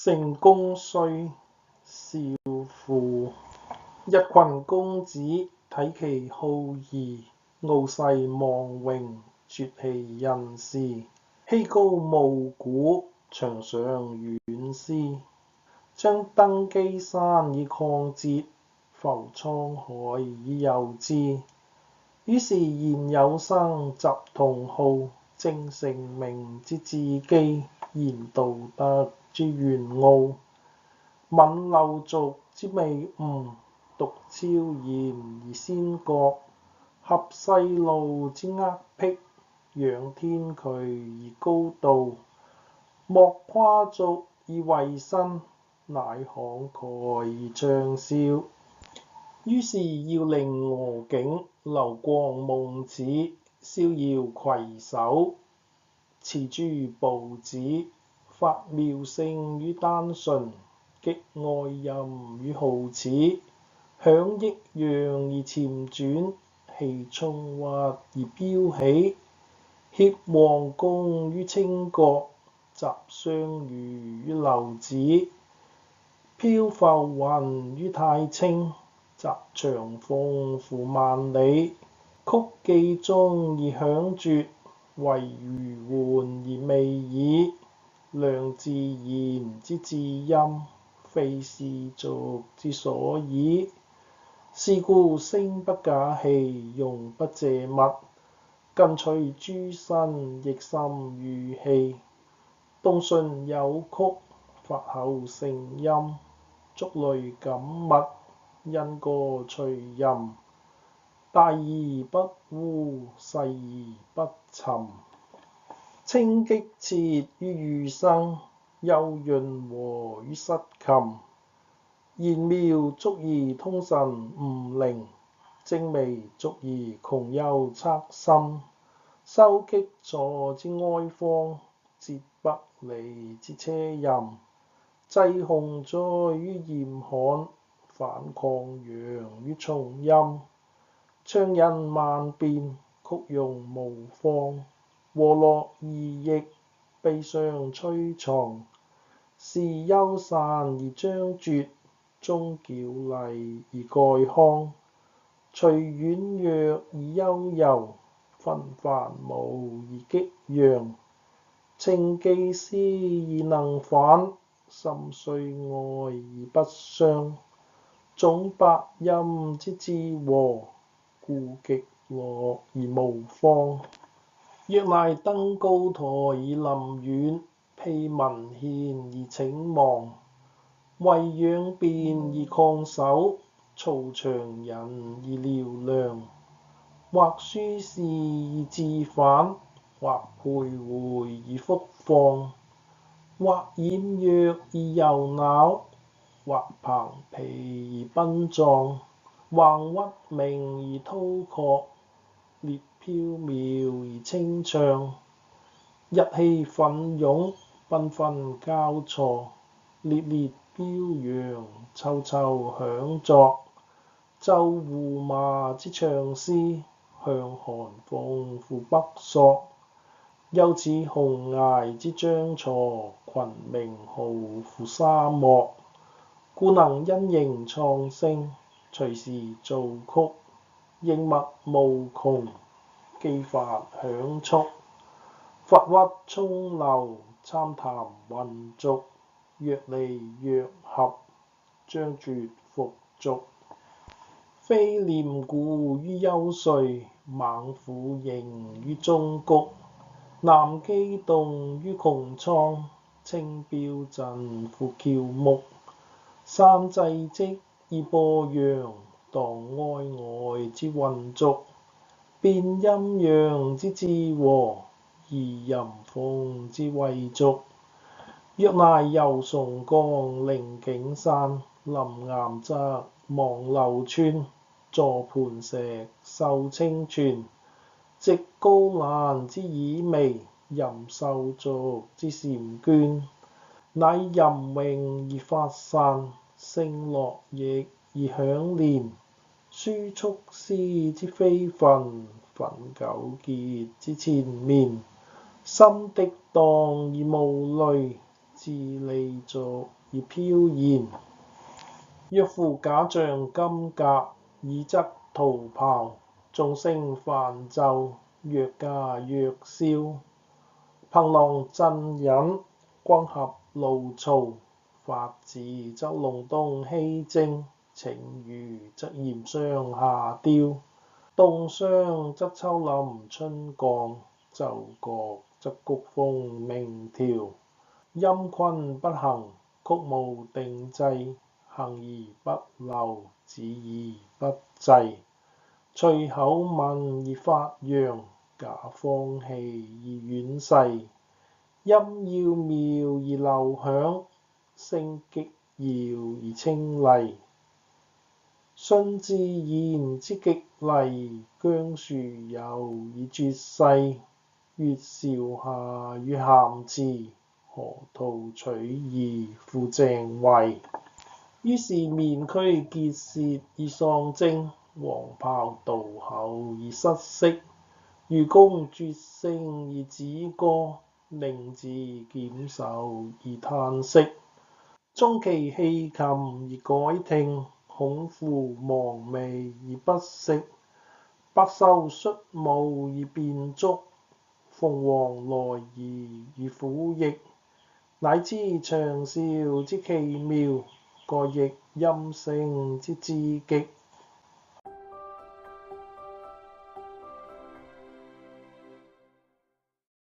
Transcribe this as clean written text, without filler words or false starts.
成功須少負，一群公子體其好儀，傲世忘榮，絕其人事。希高慕古，長上遠思。將登基山以曠節，浮滄海以遊之。於是言有生，習同好，正成名之志基，言道德之玄奧，泯陋俗之美惡，獨超然而先覺，合世路之厄僻，仰天衢而高度，莫跨俗而為新，乃慷慨而暢銷。於是要令俄竟、劉光孟子、逍遙攜手，持諸步子，發妙性於丹唇，激哀吟於皓齒，響抑揚而潛轉，氣衝鬱而飆起，協王公於清國，集相如於樓子，飄浮雲於太清，集長風乎萬里，曲既終而響絕，為餘緩而未已，量自然之至音，非世俗之所以。是故聲不假氣，用不借物，近隨諸身，亦心如氣。動唇有曲，發口成音，觸類感物，因歌隨吟，大而不污，細而不沉。清激切於御聲，幽潤和於瑟琴。言妙足以通神悟靈，精微足以窮幽測深。收棘楚之哀荒，節北離之奢淫，濟洪災於嚴罕，反曠揚於從陰。唱引萬變，曲用無方，和樂異逆，悲傷摧藏。時悠散而將絕，終矯麗而蓋康。隨婉約而悠柔，分繁舞而激揚。情既思而能返，心雖哀而不傷。總百音之至和，故極樂而無方。若乃登高台而臨遠，披文獻而請望，為仰辯而抗首，操長引而療梁。或書事而自返，或徘徊而復放。或儼若而柔撓，或澎湃而奔壯。橫屈鳴而韜誑，列飄渺而清暢。日氣奮湧，繽紛交錯，烈烈飆揚，啾啾響作。奏胡麻之長嘶，向寒風乎北朔。又似紅崖之張錯，群鳴號乎沙漠。故能因形創聲，隨時造曲，應物無窮，機發響促。伐屈沖流，參談渾濁，若離若合，將絕復續。非廉固於幽邃，猛虎形於中谷。南機動於穹蒼，清標振乎喬木。散濟積而播揚，蕩皚皚之渾濁。變陰陽之至和，擬淫風之遺俗。若乃游崇江，陵景山，臨岩澤，望流川。坐磐石，受清泉。植高蘭之旖旎，吟獸俗之嬋娟。乃淫詠而發散，聲絡繹而響連。書束絲之飛憤，粉糾結之纏綿。心滌蕩而無慮，自離俗而飄然。若夫假象金甲，爾則逃跑。眾聲泛奏，若駕若嘯。憑狼震忍，軍合怒嘈。發指則隆冬氣正，晴雨則炎霜夏凋。凍霜則秋臨春降，奏角則穀豐鳴條。音群不行，曲無定制。行而不流，止而不滯。隨口問而發揚，假放棄而婉誓。音要妙而流響，聲極要而清麗。順自然之極麗，姜樹有而絕世。越韶下越咸池，何徒取義負鄭遺。於是面驅結舌而喪精，黃袍渡口而失色。愚公絕聖而止戈，佞子檢手而嘆息。縱其戲琴而改聽，孔父忘味而不食。百獸率舞而變足，鳳凰來儀而虎翼。乃知長嘯之奇妙，蓋亦音聲之至極。